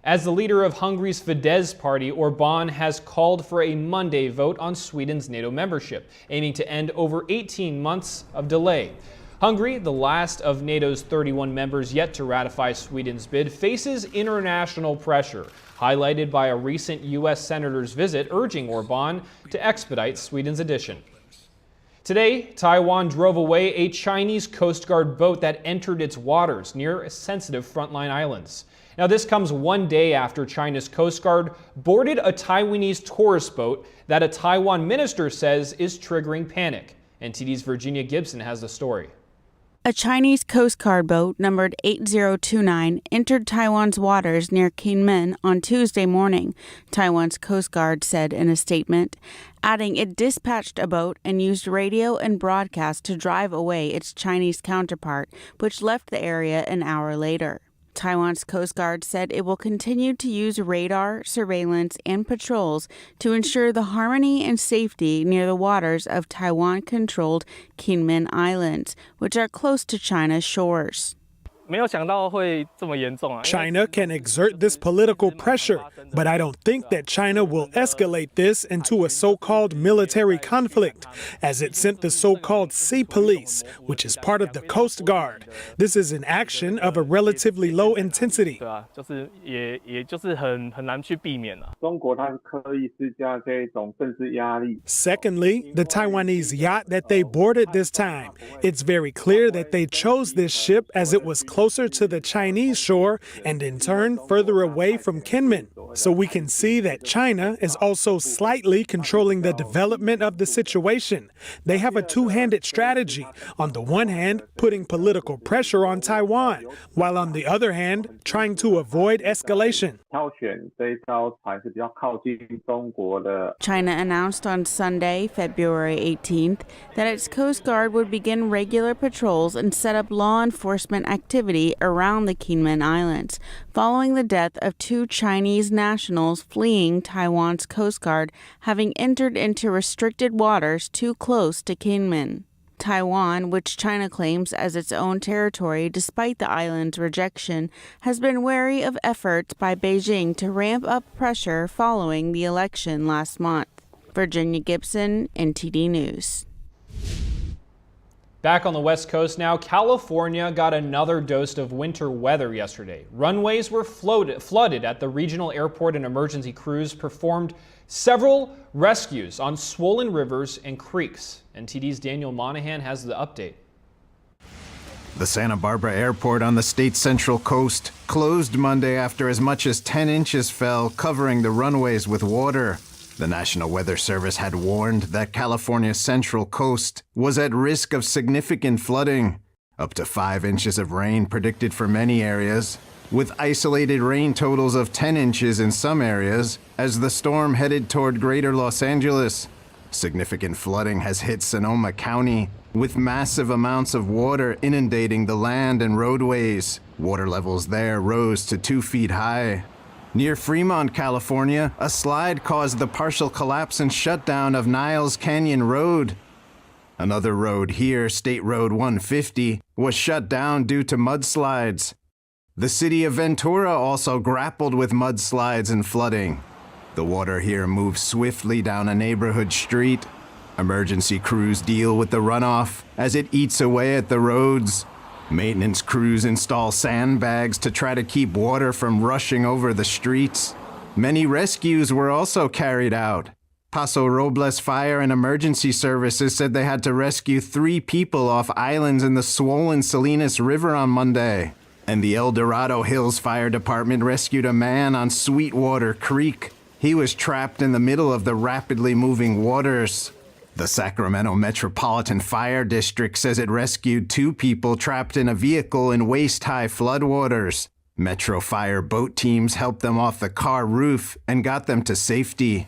As the leader of Hungary's Fidesz party, Orbán has called for a Monday vote on Sweden's NATO membership, aiming to end over 18 months of delay. Hungary, the last of NATO's 31 members yet to ratify Sweden's bid, faces international pressure, highlighted by a recent U.S. senator's visit urging Orbán to expedite Sweden's addition. Today, Taiwan drove away a Chinese Coast Guard boat that entered its waters near sensitive frontline islands. Now, this comes one day after China's Coast Guard boarded a Taiwanese tourist boat that a Taiwan minister says is triggering panic. NTD's Virginia Gibson has the story. A Chinese Coast Guard boat numbered 8029 entered Taiwan's waters near Kinmen on Tuesday morning, Taiwan's Coast Guard said in a statement, adding it dispatched a boat and used radio and broadcast to drive away its Chinese counterpart, which left the area an hour later. Taiwan's Coast Guard said it will continue to use radar, surveillance, and patrols to ensure the harmony and safety near the waters of Taiwan-controlled Kinmen Islands, which are close to China's shores. China can exert this political pressure, but I don't think that China will escalate this into a so-called military conflict, as it sent the so-called Sea Police, which is part of the Coast Guard. This is an action of a relatively low intensity. Secondly, the Taiwanese yacht that they boarded this time. It's very clear that they chose this ship as it was closer to the Chinese shore and in turn further away from Kinmen. So we can see that China is also slightly controlling the development of the situation. They have a two-handed strategy. On the one hand, putting political pressure on Taiwan, while on the other hand, trying to avoid escalation. China announced on Sunday, February 18th, that its Coast Guard would begin regular patrols and set up law enforcement activity around the Kinmen Islands, following the death of two Chinese nationals fleeing Taiwan's Coast Guard, having entered into restricted waters too close to Kinmen. Taiwan, which China claims as its own territory despite the island's rejection, has been wary of efforts by Beijing to ramp up pressure following the election last month. Virginia Gibson, NTD News. Back on the West Coast now, California got another dose of winter weather yesterday. Runways were flooded at the regional airport, and emergency crews performed several rescues on swollen rivers and creeks. NTD's Daniel Monahan has the update. The Santa Barbara airport on the state's central coast closed Monday after as much as 10 inches fell, covering the runways with water. The National Weather Service had warned that California's central coast was at risk of significant flooding. Up to 5 inches of rain predicted for many areas, with isolated rain totals of 10 inches in some areas as the storm headed toward greater Los Angeles. Significant flooding has hit Sonoma County, with massive amounts of water inundating the land and roadways. Water levels there rose to 2 feet high. Near Fremont, California, a slide caused the partial collapse and shutdown of Niles Canyon Road. Another road here, State Road 150, was shut down due to mudslides. The city of Ventura also grappled with mudslides and flooding. The water here moves swiftly down a neighborhood street. Emergency crews deal with the runoff as it eats away at the roads. Maintenance crews install sandbags to try to keep water from rushing over the streets. Many rescues were also carried out. Paso Robles Fire and Emergency Services said they had to rescue 3 people off islands in the swollen Salinas River on Monday. And the El Dorado Hills Fire Department rescued a man on Sweetwater Creek. He was trapped in the middle of the rapidly moving waters. The Sacramento Metropolitan Fire District says it rescued 2 people trapped in a vehicle in waist-high floodwaters. Metro Fire boat teams helped them off the car roof and got them to safety.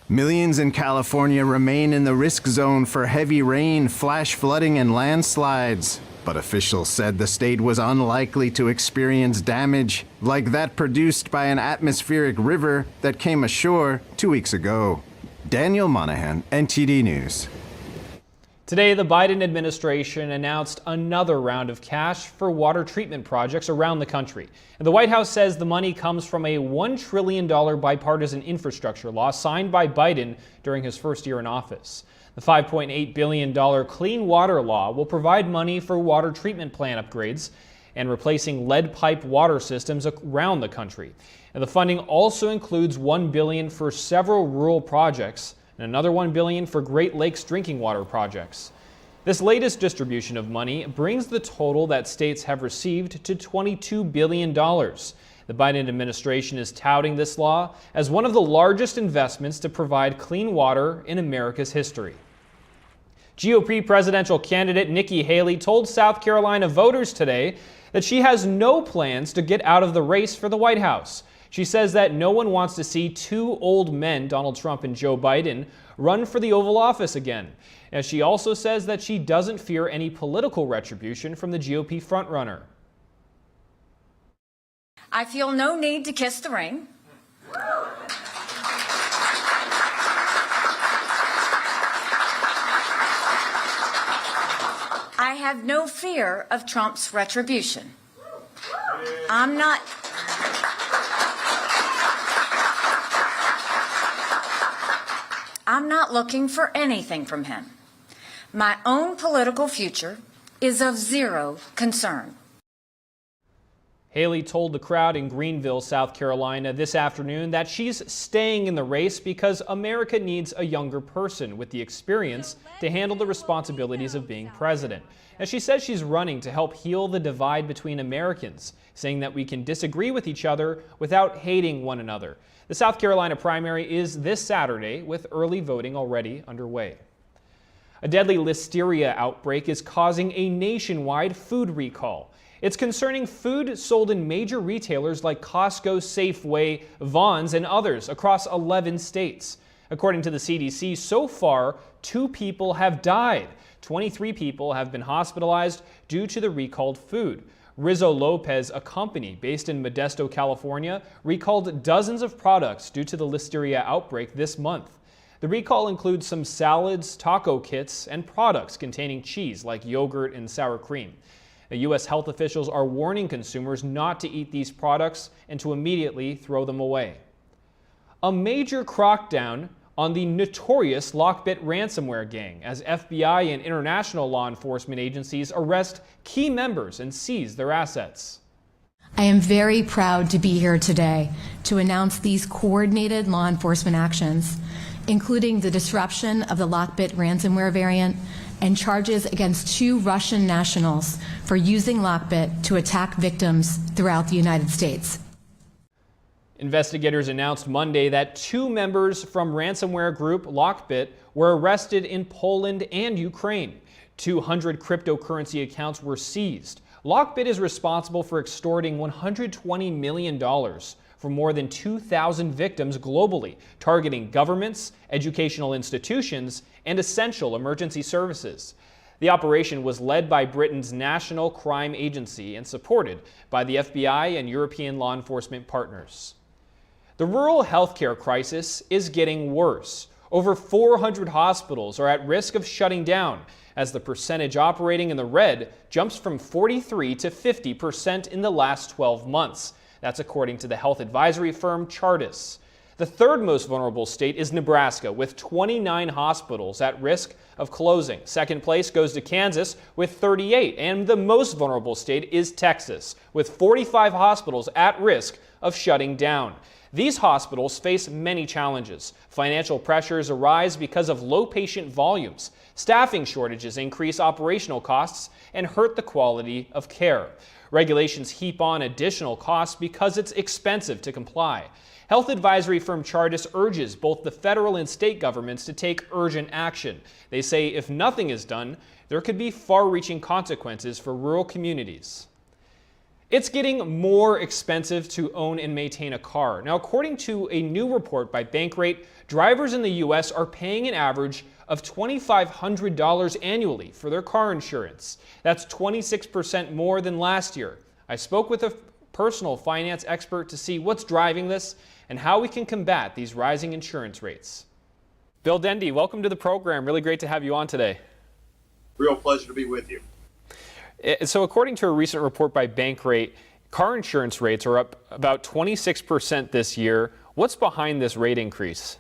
Millions in California remain in the risk zone for heavy rain, flash flooding, and landslides. But officials said the state was unlikely to experience damage like that produced by an atmospheric river that came ashore 2 weeks ago. Daniel Monahan, NTD News. Today, the Biden administration announced another round of cash for water treatment projects around the country. And the White House says the money comes from a $1 trillion bipartisan infrastructure law signed by Biden during his first year in office. The $5.8 billion Clean Water Law will provide money for water treatment plant upgrades and replacing lead pipe water systems around the country. And the funding also includes $1 billion for several rural projects and another $1 billion for Great Lakes drinking water projects. This latest distribution of money brings the total that states have received to $22 billion. The Biden administration is touting this law as one of the largest investments to provide clean water in America's history. GOP presidential candidate Nikki Haley told South Carolina voters today that she has no plans to get out of the race for the White House. She says that no one wants to see two old men, Donald Trump and Joe Biden, run for the Oval Office again. And she also says that she doesn't fear any political retribution from the GOP frontrunner. I feel no need to kiss the ring. I have no fear of Trump's retribution. I'm not looking for anything from him. My own political future is of zero concern. Haley told the crowd in Greenville, South Carolina this afternoon that she's staying in the race because America needs a younger person with the experience to handle the responsibilities of being president. And she says she's running to help heal the divide between Americans, saying that we can disagree with each other without hating one another. The South Carolina primary is this Saturday, with early voting already underway. A deadly listeria outbreak is causing a nationwide food recall. It's concerning food sold in major retailers like Costco, Safeway, Vons, and others across 11 states. According to the CDC, so far, 2 people have died. 23 people have been hospitalized due to the recalled food. Rizzo Lopez, a company based in Modesto, California, recalled dozens of products due to the listeria outbreak this month. The recall includes some salads, taco kits, and products containing cheese like yogurt and sour cream. The U.S. health officials are warning consumers not to eat these products and to immediately throw them away. A major crackdown on the notorious Lockbit ransomware gang as FBI and international law enforcement agencies arrest key members and seize their assets. I am very proud to be here today to announce these coordinated law enforcement actions, including the disruption of the Lockbit ransomware variant and charges against 2 Russian nationals for using Lockbit to attack victims throughout the United States. Investigators announced Monday that 2 members from ransomware group Lockbit were arrested in Poland and Ukraine. 200 cryptocurrency accounts were seized. Lockbit is responsible for extorting $120 million from more than 2,000 victims globally, targeting governments, educational institutions, and essential emergency services. The operation was led by Britain's National Crime Agency and supported by the FBI and European law enforcement partners. The rural healthcare crisis is getting worse. Over 400 hospitals are at risk of shutting down as the percentage operating in the red jumps from 43 to 50% in the last 12 months. That's according to the health advisory firm Chartis. The third most vulnerable state is Nebraska, with 29 hospitals at risk of closing. Second place goes to Kansas with 38, and the most vulnerable state is Texas, with 45 hospitals at risk of shutting down. These hospitals face many challenges. Financial pressures arise because of low patient volumes. Staffing shortages increase operational costs and hurt the quality of care. Regulations heap on additional costs because it's expensive to comply. Health advisory firm Chartis urges both the federal and state governments to take urgent action. They say if nothing is done, there could be far-reaching consequences for rural communities. It's getting more expensive to own and maintain a car. Now, according to a new report by Bankrate, drivers in the U.S. are paying an average of $2,500 annually for their car insurance. That's 26% more than last year. I spoke with a personal finance expert to see what's driving this and how we can combat these rising insurance rates. Bill Dendy, welcome to the program. Really great to have you on today. Real pleasure to be with you. So according to a recent report by Bankrate, car insurance rates are up about 26% this year. What's behind this rate increase?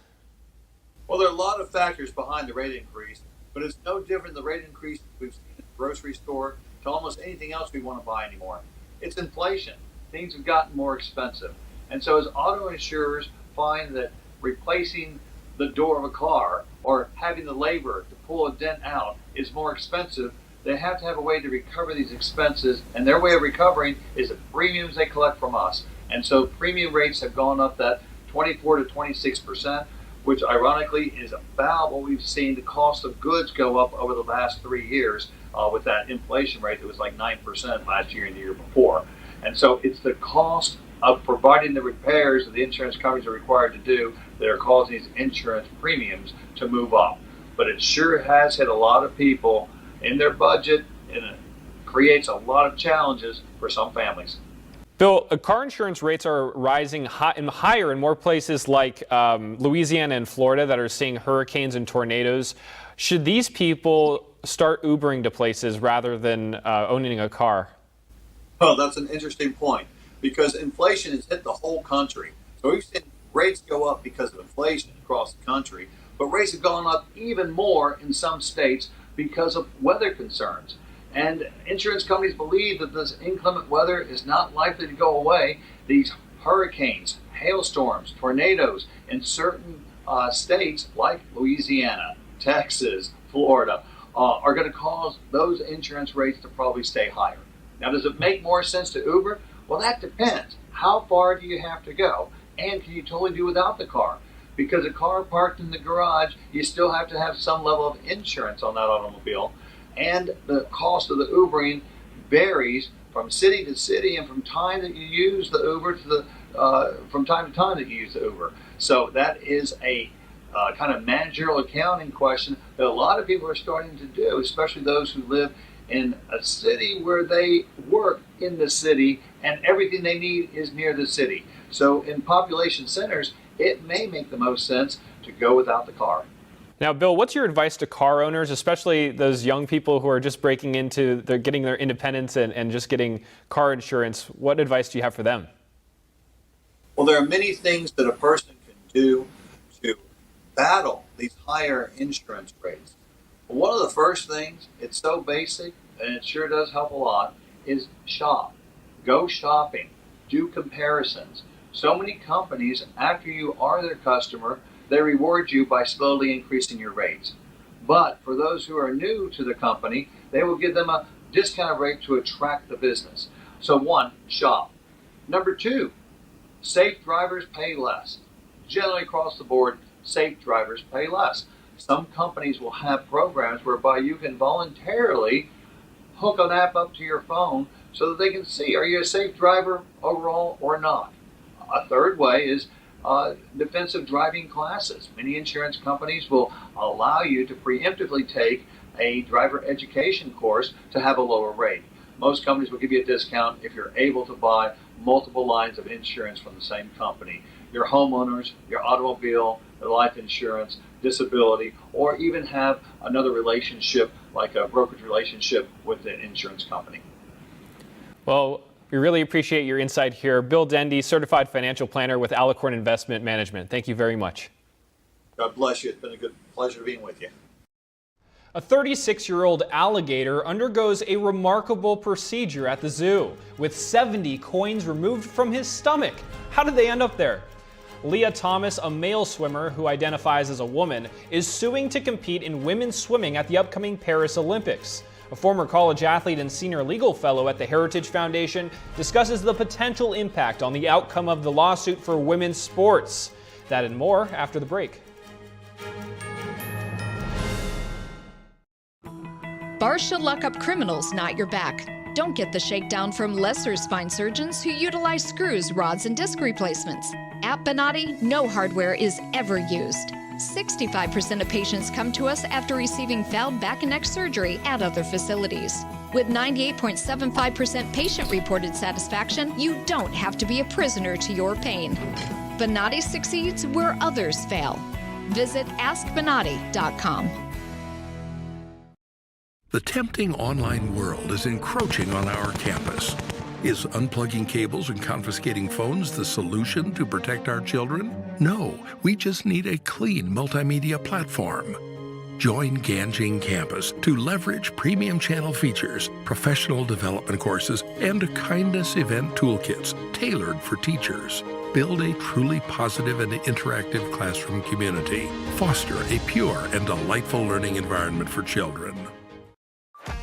Well, there are a lot of factors behind the rate increase, but it's no different than the rate increase we've seen at the grocery store to almost anything else we want to buy anymore. It's inflation. Things have gotten more expensive. And so as auto insurers find that replacing the door of a car or having the labor to pull a dent out is more expensive, they have to have a way to recover these expenses, and their way of recovering is the premiums they collect from us. And so premium rates have gone up that 24 to 26%, which ironically is about what we've seen the cost of goods go up over the last 3 years with that inflation rate that was like 9% last year and the year before. And so it's the cost of providing the repairs that the insurance companies are required to do that are causing these insurance premiums to move up. But it sure has hit a lot of people in their budget, and it creates a lot of challenges for some families. Bill, car insurance rates are rising higher in more places like Louisiana and Florida that are seeing hurricanes and tornadoes. Should these people start Ubering to places rather than owning a car? Oh, that's an interesting point, because inflation has hit the whole country. So we've seen rates go up because of inflation across the country, but rates have gone up even more in some states because of weather concerns. And insurance companies believe that this inclement weather is not likely to go away. These hurricanes, hailstorms, tornadoes in certain states like Louisiana, Texas, Florida are going to cause those insurance rates to probably stay higher. Now, does it make more sense to Uber? Well, that depends. How far do you have to go? And can you totally do without the car? Because a car parked in the garage, you still have to have some level of insurance on that automobile. And the cost of the Ubering varies from city to city and from time that you use the Uber to from time to time that you use the Uber. So that is a kind of managerial accounting question that a lot of people are starting to do, especially those who live in a city where they work in the city and everything they need is near the city. So in population centers, it may make the most sense to go without the car. Now, Bill, what's your advice to car owners, especially those young people who are just breaking into, they're getting their independence and just getting car insurance? What advice do you have for them? Well, there are many things that a person can do to battle these higher insurance rates. One of the first things, it's so basic, and it sure does help a lot, is shop. Go shopping. Do comparisons. So many companies, after you are their customer, they reward you by slowly increasing your rates. But for those who are new to the company, they will give them a discount rate to attract the business. So one, shop. Number two, safe drivers pay less. Generally across the board, safe drivers pay less. Some companies will have programs whereby you can voluntarily hook an app up to your phone so that they can see, are you a safe driver overall or not? A third way is defensive driving classes. Many insurance companies will allow you to preemptively take a driver education course to have a lower rate. Most companies will give you a discount if you're able to buy multiple lines of insurance from the same company. Your homeowners, your automobile, your life insurance, disability, or even have another relationship like a brokerage relationship with an insurance company. Well, we really appreciate your insight here. Bill Dendy, Certified Financial Planner with Alicorn Investment Management. Thank you very much. God bless you. It's been a good pleasure being with you. A 36-year-old alligator undergoes a remarkable procedure at the zoo with 70 coins removed from his stomach. How did they end up there? Leah Thomas, a male swimmer who identifies as a woman, is suing to compete in women's swimming at the upcoming Paris Olympics. A former college athlete and senior legal fellow at the Heritage Foundation discusses the potential impact on the outcome of the lawsuit for women's sports. That and more after the break. Bars should lock up criminals, not your back. Don't get the shakedown from lesser spine surgeons who utilize screws, rods, and disc replacements. At Bonatti, no hardware is ever used. 65% of patients come to us after receiving failed back and neck surgery at other facilities. With 98.75% patient-reported satisfaction, you don't have to be a prisoner to your pain. Bonatti succeeds where others fail. Visit AskBonatti.com. The tempting online world is encroaching on our campus. Is unplugging cables and confiscating phones the solution to protect our children? No, we just need a clean multimedia platform. Join Ganjing Campus to leverage premium channel features, professional development courses, and kindness event toolkits tailored for teachers. Build a truly positive and interactive classroom community. Foster a pure and delightful learning environment for children.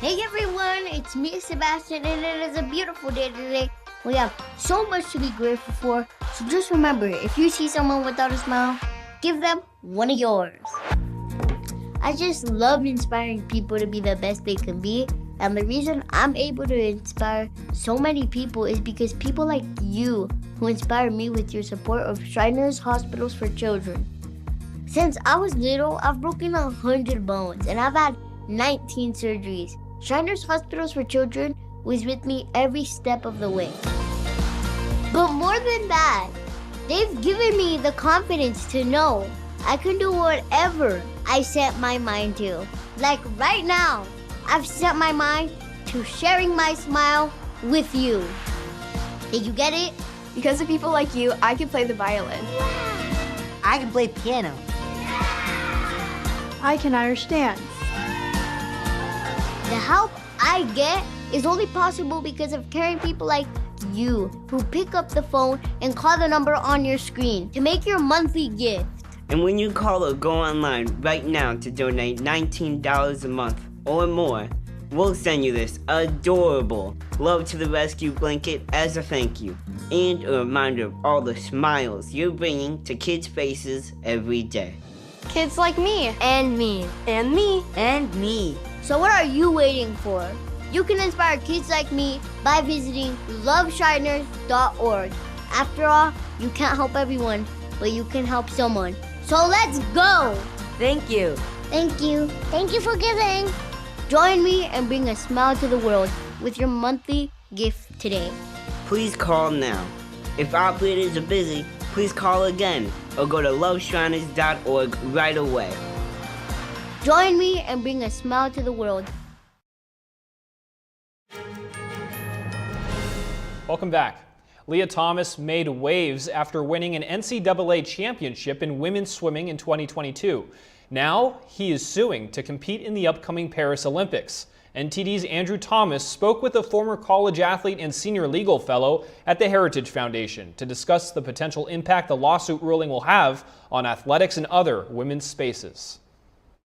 Hey everyone, it's me, Sebastian, and it is a beautiful day today. We have so much to be grateful for, so just remember, if you see someone without a smile, give them one of yours. I just love inspiring people to be the best they can be, and the reason I'm able to inspire so many people is because people like you who inspire me with your support of Shriners Hospitals for Children. Since I was little, I've broken 100 bones, and I've had 19 surgeries. Shriners Hospitals for Children was with me every step of the way. But more than that, they've given me the confidence to know I can do whatever I set my mind to. Like right now, I've set my mind to sharing my smile with you. Did you get it? Because of people like you, I can play the violin. I can play piano. I can understand. The help I get is only possible because of caring people like you who pick up the phone and call the number on your screen to make your monthly gift. And when you call or go online right now to donate $19 a month or more, we'll send you this adorable Love to the Rescue blanket as a thank you and a reminder of all the smiles you're bringing to kids' faces every day. Kids like me. And me. And me. And me. So what are you waiting for? You can inspire kids like me by visiting loveshiners.org. After all, you can't help everyone, but you can help someone. So let's go! Thank you. Thank you. Thank you for giving. Join me and bring a smile to the world with your monthly gift today. Please call now. If operators are busy, please call again or go to loveshriners.org right away. Join me and bring a smile to the world. Welcome back. Leah Thomas made waves after winning an NCAA championship in women's swimming in 2022. Now he is suing to compete in the upcoming Paris Olympics. NTD's Andrew Thomas spoke with a former college athlete and senior legal fellow at the Heritage Foundation to discuss the potential impact the lawsuit ruling will have on athletics and other women's spaces.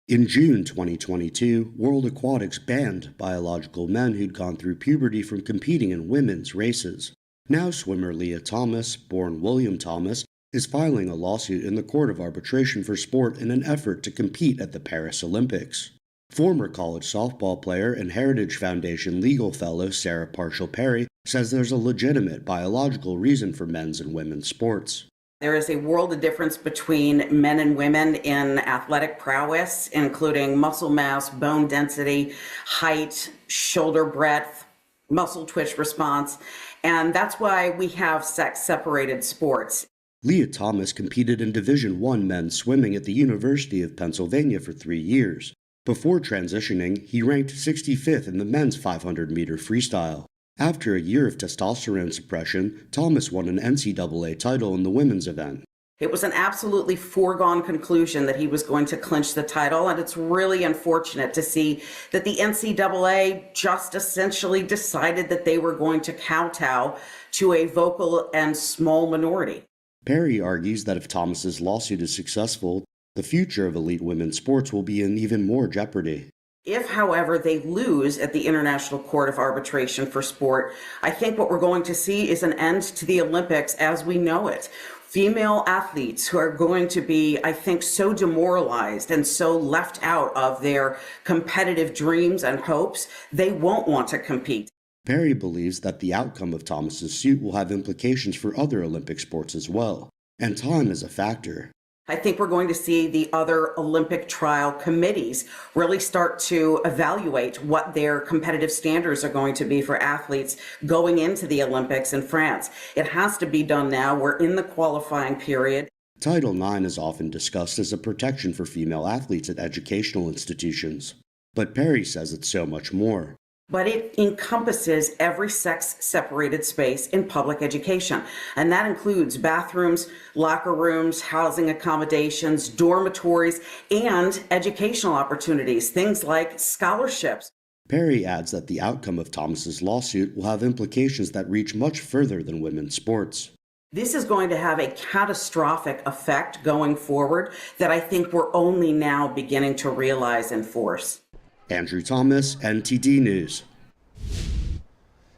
In June 2022, World Aquatics banned biological men who'd gone through puberty from competing in women's races. Now swimmer Leah Thomas, born William Thomas, is filing a lawsuit in the Court of Arbitration for Sport in an effort to compete at the Paris Olympics. Former college softball player and Heritage Foundation legal fellow Sarah Parshall-Perry says there's a legitimate biological reason for men's and women's sports. There is a world of difference between men and women in athletic prowess, including muscle mass, bone density, height, shoulder breadth, muscle twitch response, and that's why we have sex-separated sports. Leah Thomas competed in Division I men's swimming at the University of Pennsylvania for 3 years. Before transitioning, he ranked 65th in the men's 500-meter freestyle. After a year of testosterone suppression, Thomas won an NCAA title in the women's event. It was an absolutely foregone conclusion that he was going to clinch the title, and it's really unfortunate to see that the NCAA just essentially decided that they were going to kowtow to a vocal and small minority. Perry argues that if Thomas's lawsuit is successful, the future of elite women's sports will be in even more jeopardy. If, however, they lose at the International Court of Arbitration for Sport, I think what we're going to see is an end to the Olympics as we know it. Female athletes who are going to be, I think, so demoralized and so left out of their competitive dreams and hopes, they won't want to compete. Perry believes that the outcome of Thomas's suit will have implications for other Olympic sports as well, and time is a factor. I think we're going to see the other Olympic trial committees really start to evaluate what their competitive standards are going to be for athletes going into the Olympics in France. It has to be done now. We're in the qualifying period. Title IX is often discussed as a protection for female athletes at educational institutions. But Perry says it's so much more. But it encompasses every sex-separated space in public education. And that includes bathrooms, locker rooms, housing accommodations, dormitories, and educational opportunities, things like scholarships. Perry adds that the outcome of Thomas's lawsuit will have implications that reach much further than women's sports. This is going to have a catastrophic effect going forward that I think we're only now beginning to realize and force. Andrew Thomas, NTD News.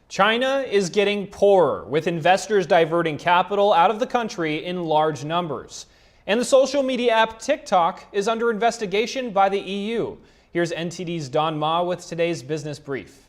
China is getting poorer, with investors diverting capital out of the country in large numbers. And the social media app TikTok is under investigation by the EU. Here's NTD's Don Ma with today's business brief.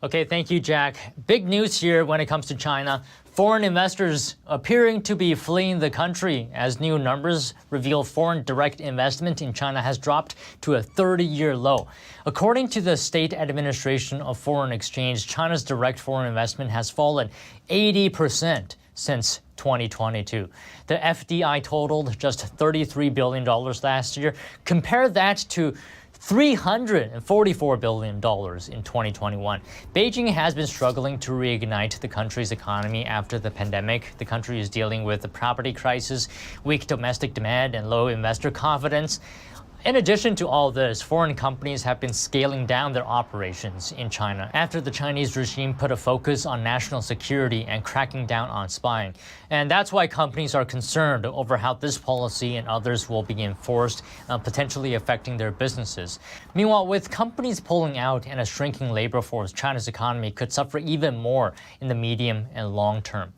Okay, thank you, Jack. Big news here when it comes to China. Foreign investors appearing to be fleeing the country as new numbers reveal foreign direct investment in China has dropped to a 30-year low. According to the State Administration of Foreign Exchange, China's direct foreign investment has fallen 80% since 2022. The FDI totaled just $33 billion last year. Compare that to $344 billion in 2021. Beijing has been struggling to reignite the country's economy after the pandemic. The country is dealing with the property crisis, weak domestic demand, and low investor confidence. In addition to all this, foreign companies have been scaling down their operations in China after the Chinese regime put a focus on national security and cracking down on spying. And that's why companies are concerned over how this policy and others will be enforced, potentially affecting their businesses. Meanwhile, with companies pulling out and a shrinking labor force, China's economy could suffer even more in the medium and long term.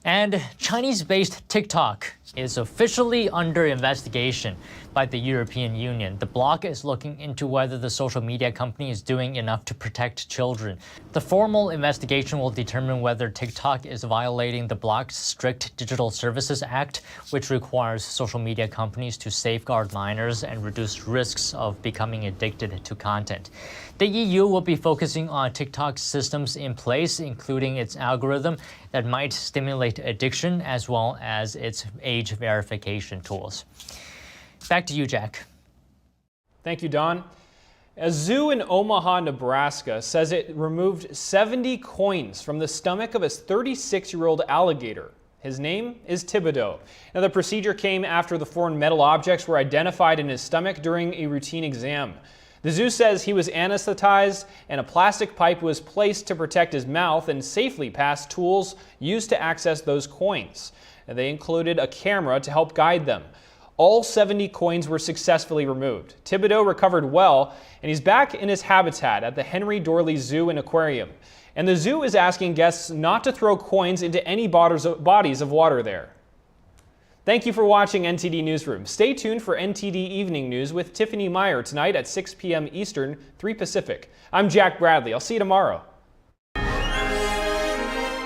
And Chinese-based TikTok is officially under investigation by the European Union. The bloc is looking into whether the social media company is doing enough to protect children. The formal investigation will determine whether TikTok is violating the bloc's strict Digital Services Act, which requires social media companies to safeguard minors and reduce risks of becoming addicted to content. The EU will be focusing on TikTok's systems in place, including its algorithm that might stimulate addiction, as well as its age verification tools. Back to you, Jack. Thank you, Don. A zoo in Omaha, Nebraska says it removed 70 coins from the stomach of a 36-year-old alligator. His name is Thibodeau. Now, the procedure came after the foreign metal objects were identified in his stomach during a routine exam. The zoo says he was anesthetized and a plastic pipe was placed to protect his mouth and safely passed tools used to access those coins. And they included a camera to help guide them. All 70 coins were successfully removed. Thibodeau recovered well, and he's back in his habitat at the Henry Dorley Zoo and Aquarium. And the zoo is asking guests not to throw coins into any bodies of water there. Thank you for watching NTD Newsroom. Stay tuned for NTD Evening News with Tiffany Meyer tonight at 6 p.m. Eastern, 3 Pacific. I'm Jack Bradley. I'll see you tomorrow.